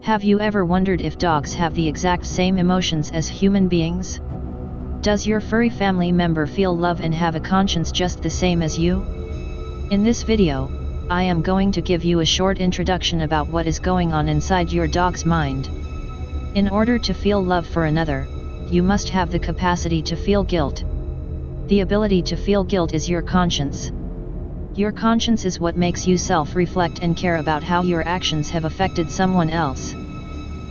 Have you ever wondered if dogs have the exact same emotions as human beings? Does your furry family member feel love and have a conscience just the same as you? In this video, I am going to give you a short introduction about what is going on inside your dog's mind. In order to feel love for another, you must have the capacity to feel guilt. The ability to feel guilt is your conscience. Your conscience is what makes you self-reflect and care about how your actions have affected someone else.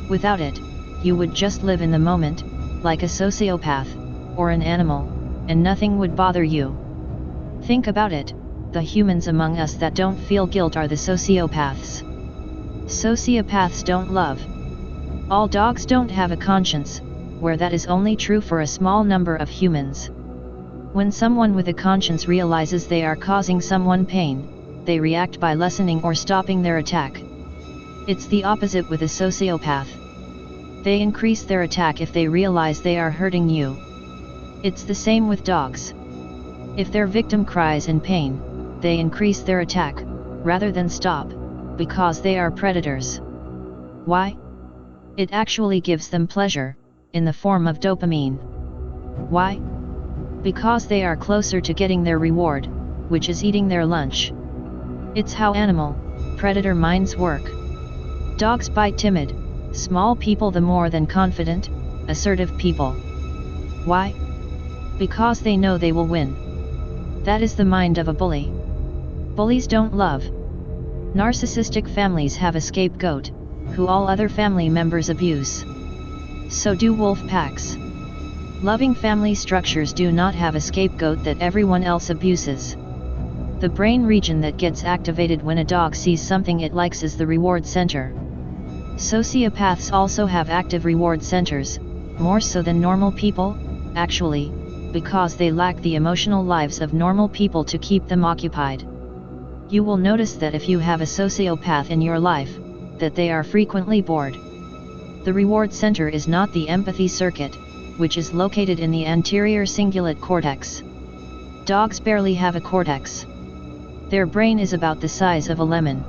Without it, you would just live in the moment, like a sociopath, or an animal, and nothing would bother you. Think about it, the humans among us that don't feel guilt are the sociopaths. Sociopaths don't love. All dogs don't have a conscience, where that is only true for a small number of humans. When someone with a conscience realizes they are causing someone pain, they react by lessening or stopping their attack. It's the opposite with a sociopath. They increase their attack if they realize they are hurting you. It's the same with dogs. If their victim cries in pain, they increase their attack, rather than stop, because they are predators. Why? It actually gives them pleasure, in the form of dopamine. Why? Because they are closer to getting their reward, which is eating their lunch. It's how predator minds work. Dogs bite timid, small people the more than confident, assertive people. Why? Because they know they will win. That is the mind of a bully. Bullies don't love. Narcissistic families have a scapegoat, who all other family members abuse. So do wolf packs. Loving family structures do not have a scapegoat that everyone else abuses. The brain region that gets activated when a dog sees something it likes is the reward center. Sociopaths also have active reward centers, more so than normal people, actually, because they lack the emotional lives of normal people to keep them occupied. You will notice that if you have a sociopath in your life, that they are frequently bored. The reward center is not the empathy circuit, which is located in the anterior cingulate cortex. Dogs barely have a cortex. Their brain is about the size of a lemon.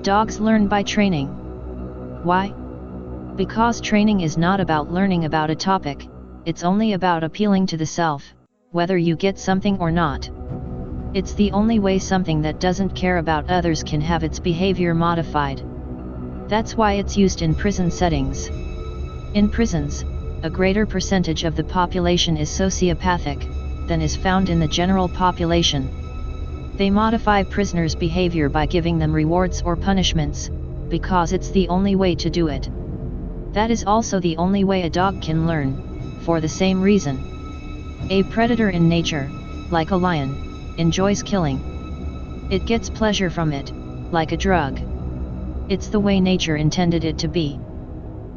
Dogs learn by training. Why? Because training is not about learning about a topic, it's only about appealing to the self, whether you get something or not. It's the only way something that doesn't care about others can have its behavior modified. That's why it's used in prison settings. In prisons, a greater percentage of the population is sociopathic than is found in the general population. They modify prisoners' behavior by giving them rewards or punishments, because it's the only way to do it. That is also the only way a dog can learn, for the same reason. A predator in nature, like a lion, enjoys killing. It gets pleasure from it, like a drug. It's the way nature intended it to be.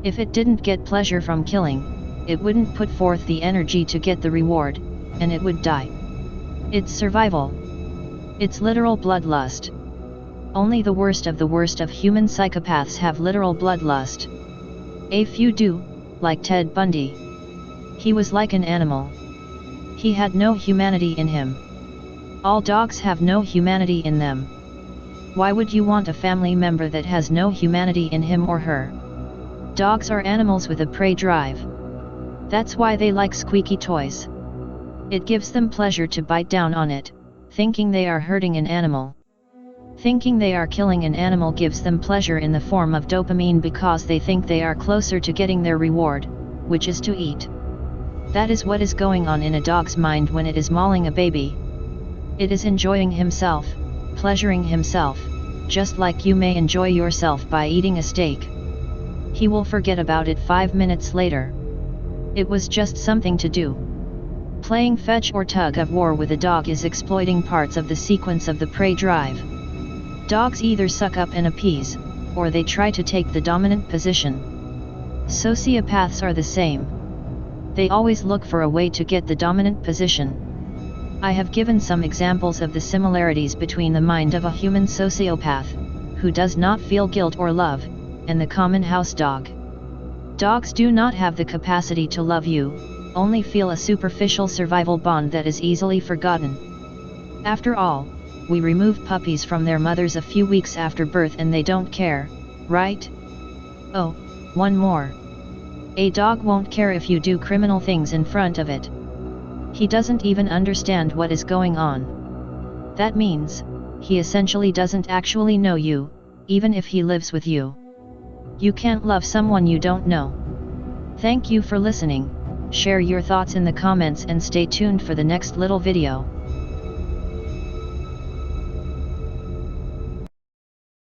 If it didn't get pleasure from killing, it wouldn't put forth the energy to get the reward, and it would die. It's survival. It's literal bloodlust. Only the worst of human psychopaths have literal bloodlust. A few do, like Ted Bundy. He was like an animal. He had no humanity in him. All dogs have no humanity in them. Why would you want a family member that has no humanity in him or her? Dogs are animals with a prey drive. That's why they like squeaky toys. It gives them pleasure to bite down on it, thinking they are hurting an animal. Thinking they are killing an animal gives them pleasure in the form of dopamine because they think they are closer to getting their reward, which is to eat. That is what is going on in a dog's mind when it is mauling a baby. It is enjoying himself, pleasuring himself, just like you may enjoy yourself by eating a steak. He will forget about it 5 minutes later. It was just something to do. Playing fetch or tug of war with a dog is exploiting parts of the sequence of the prey drive. Dogs either suck up and appease, or they try to take the dominant position. Sociopaths are the same. They always look for a way to get the dominant position. I have given some examples of the similarities between the mind of a human sociopath, who does not feel guilt or love, and the common house dog. Dogs do not have the capacity to love you, only feel a superficial survival bond that is easily forgotten. After all, we remove puppies from their mothers a few weeks after birth and they don't care, right? Oh, one more. A dog won't care if you do criminal things in front of it. He doesn't even understand what is going on. That means, he essentially doesn't actually know you, even if he lives with you. You can't love someone you don't know. Thank you for listening. Share your thoughts in the comments and stay tuned for the next little video.